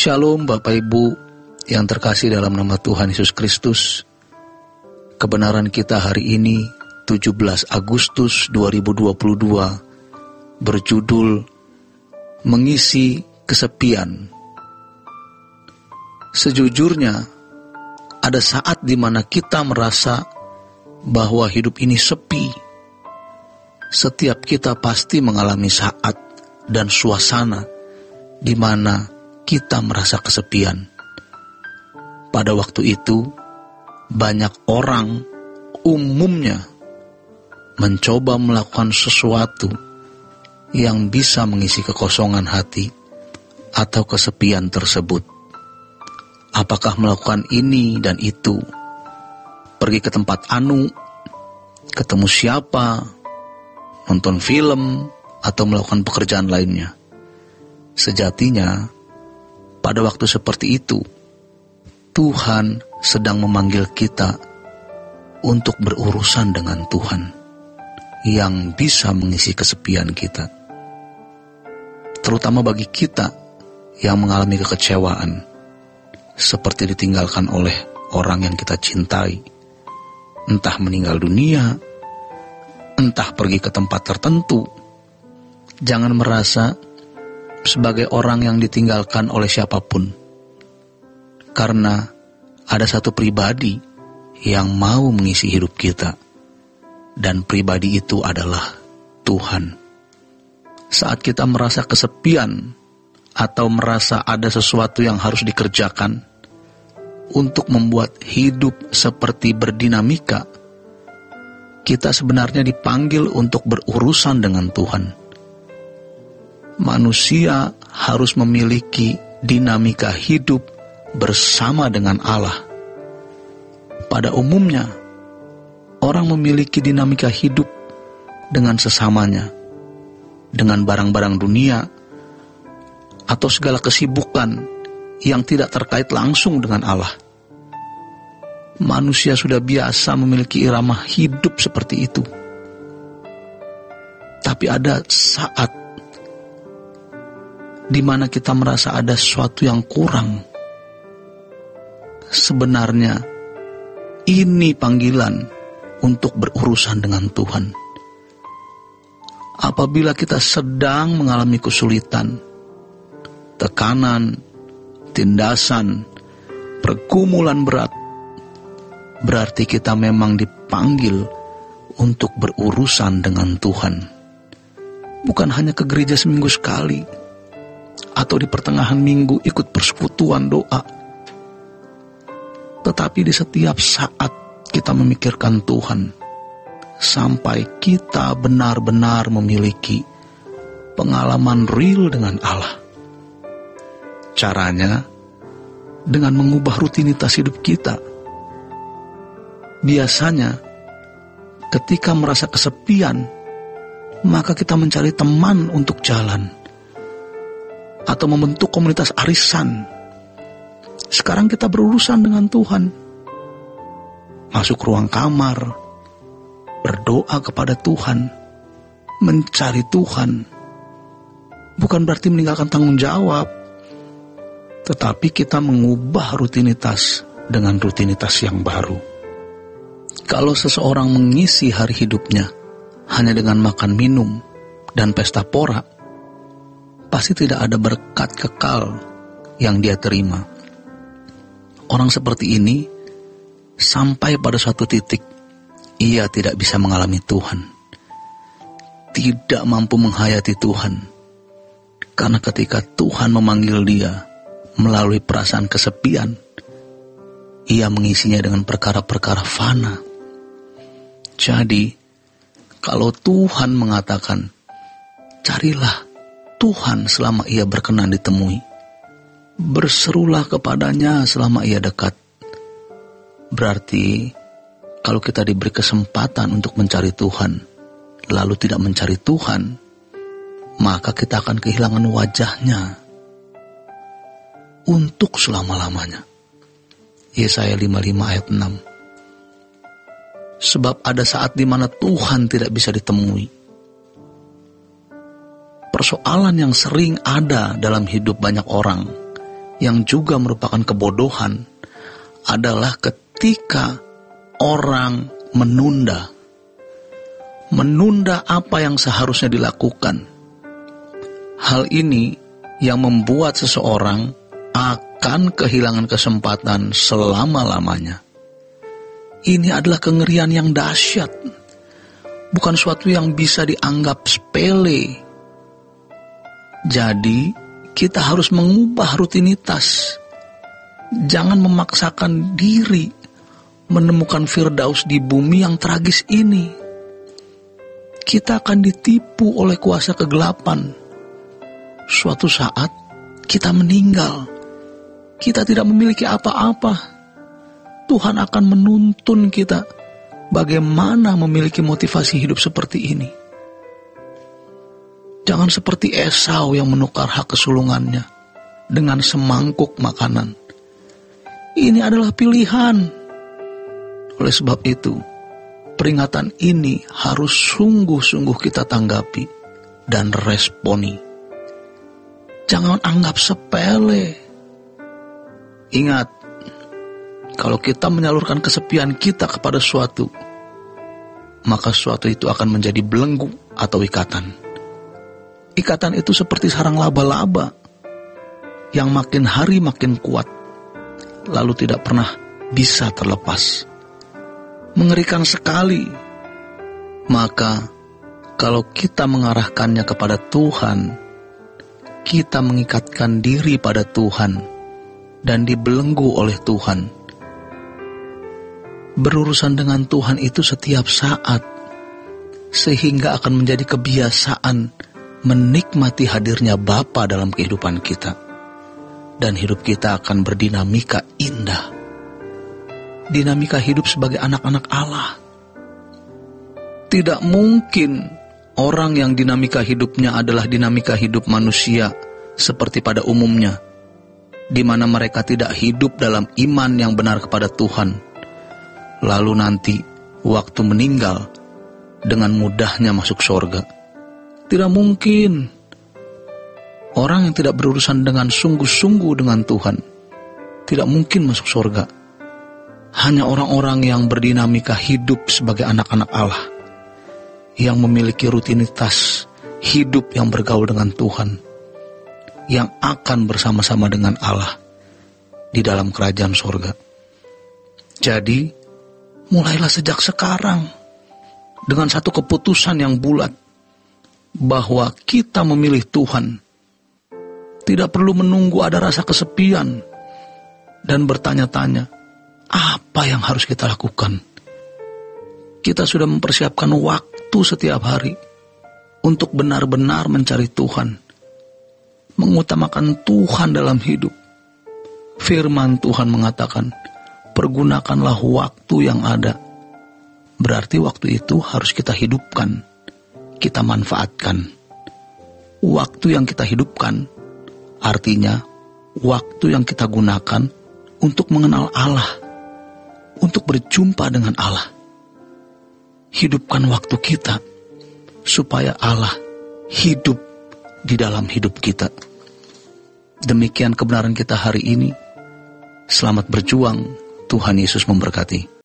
Shalom Bapak Ibu yang terkasih dalam nama Tuhan Yesus Kristus. Kebenaran kita hari ini 17 Agustus 2022 berjudul Mengisi Kesepian. Sejujurnya ada saat di mana kita merasa bahwa hidup ini sepi. Setiap kita pasti mengalami saat dan suasana di mana kita merasa kesepian. Pada waktu itu, banyak orang umumnya mencoba melakukan sesuatu yang bisa mengisi kekosongan hati atau kesepian tersebut. Apakah melakukan ini dan itu, pergi ke tempat anu, ketemu siapa, nonton film, atau melakukan pekerjaan lainnya. Sejatinya, pada waktu seperti itu, Tuhan sedang memanggil kita untuk berurusan dengan Tuhan yang bisa mengisi kesepian kita. Terutama bagi kita yang mengalami kekecewaan, seperti ditinggalkan oleh orang yang kita cintai, entah meninggal dunia, entah pergi ke tempat tertentu. Jangan merasa sebagai orang yang ditinggalkan oleh siapapun, karena ada satu pribadi yang mau mengisi hidup kita, dan pribadi itu adalah Tuhan. Saat kita merasa kesepian atau merasa ada sesuatu yang harus dikerjakan untuk membuat hidup seperti berdinamika, kita sebenarnya dipanggil untuk berurusan dengan Tuhan. Manusia harus memiliki dinamika hidup bersama dengan Allah. Pada umumnya, orang memiliki dinamika hidup dengan sesamanya, dengan barang-barang dunia, atau segala kesibukan yang tidak terkait langsung dengan Allah. Manusia sudah biasa memiliki irama hidup seperti itu. Tapi ada saat di mana kita merasa ada sesuatu yang kurang. Sebenarnya ini panggilan untuk berurusan dengan Tuhan. Apabila kita sedang mengalami kesulitan, tekanan, tindasan, pergumulan berat, berarti kita memang dipanggil untuk berurusan dengan Tuhan. Bukan hanya ke gereja seminggu sekali, atau di pertengahan minggu ikut persekutuan doa, tetapi di setiap saat kita memikirkan Tuhan, sampai kita benar-benar memiliki pengalaman real dengan Allah. Caranya dengan mengubah rutinitas hidup kita. Biasanya ketika merasa kesepian, maka kita mencari teman untuk jalan, atau membentuk komunitas arisan. Sekarang kita berurusan dengan Tuhan. Masuk ruang kamar, berdoa kepada Tuhan, mencari Tuhan. Bukan berarti meninggalkan tanggung jawab, tetapi kita mengubah rutinitas dengan rutinitas yang baru. Kalau seseorang mengisi hari hidupnya hanya dengan makan minum dan pesta pora, pasti tidak ada berkat kekal yang dia terima. Orang seperti ini sampai pada suatu titik ia tidak bisa mengalami Tuhan, tidak mampu menghayati Tuhan, karena ketika Tuhan memanggil dia melalui perasaan kesepian, ia mengisinya dengan perkara-perkara fana. Jadi kalau Tuhan mengatakan, carilah Tuhan selama ia berkenan ditemui, berserulah kepadanya selama ia dekat, berarti kalau kita diberi kesempatan untuk mencari Tuhan, lalu tidak mencari Tuhan, maka kita akan kehilangan wajahnya untuk selama-lamanya. Yesaya 55 ayat 6. Sebab ada saat di mana Tuhan tidak bisa ditemui. Persoalan yang sering ada dalam hidup banyak orang yang juga merupakan kebodohan adalah ketika orang menunda apa yang seharusnya dilakukan. Hal ini yang membuat seseorang akan kehilangan kesempatan selama-lamanya. Ini adalah kengerian yang dahsyat, bukan suatu yang bisa dianggap sepele. Jadi, kita harus mengubah rutinitas. Jangan memaksakan diri menemukan Firdaus di bumi yang tragis ini. Kita akan ditipu oleh kuasa kegelapan. Suatu saat kita meninggal, kita tidak memiliki apa-apa. Tuhan akan menuntun kita bagaimana memiliki motivasi hidup seperti ini. Jangan seperti Esau yang menukar hak kesulungannya dengan semangkuk makanan. Ini adalah pilihan. Oleh sebab itu, peringatan ini harus sungguh-sungguh kita tanggapi dan responi. Jangan anggap sepele. Ingat, kalau kita menyalurkan kesepian kita kepada suatu, maka suatu itu akan menjadi belenggu atau ikatan. Ikatan itu seperti sarang laba-laba yang makin hari makin kuat, lalu tidak pernah bisa terlepas. Mengerikan sekali. Maka, kalau kita mengarahkannya kepada Tuhan, kita mengikatkan diri pada Tuhan dan dibelenggu oleh Tuhan. Berurusan dengan Tuhan itu setiap saat, sehingga akan menjadi kebiasaan menikmati hadirnya Bapa dalam kehidupan kita. Dan hidup kita akan berdinamika indah. Dinamika hidup sebagai anak-anak Allah. Tidak mungkin orang yang dinamika hidupnya adalah dinamika hidup manusia seperti pada umumnya, di mana mereka tidak hidup dalam iman yang benar kepada Tuhan, lalu nanti waktu meninggal dengan mudahnya masuk surga. Tidak mungkin. Orang yang tidak berurusan dengan sungguh-sungguh dengan Tuhan tidak mungkin masuk surga. Hanya orang-orang yang berdinamika hidup sebagai anak-anak Allah, yang memiliki rutinitas hidup yang bergaul dengan Tuhan, yang akan bersama-sama dengan Allah di dalam kerajaan surga. Jadi, mulailah sejak sekarang dengan satu keputusan yang bulat bahwa kita memilih Tuhan. Tidak perlu menunggu ada rasa kesepian dan bertanya-tanya, apa yang harus kita lakukan? Kita sudah mempersiapkan waktu setiap hari untuk benar-benar mencari Tuhan, mengutamakan Tuhan dalam hidup. Firman Tuhan mengatakan, pergunakanlah waktu yang ada. Berarti waktu itu harus kita hidupkan, kita manfaatkan. Waktu yang kita hidupkan artinya waktu yang kita gunakan untuk mengenal Allah, untuk berjumpa dengan Allah. Hidupkan waktu kita supaya Allah hidup di dalam hidup kita. Demikian kebenaran kita hari ini. Selamat berjuang. Tuhan Yesus memberkati.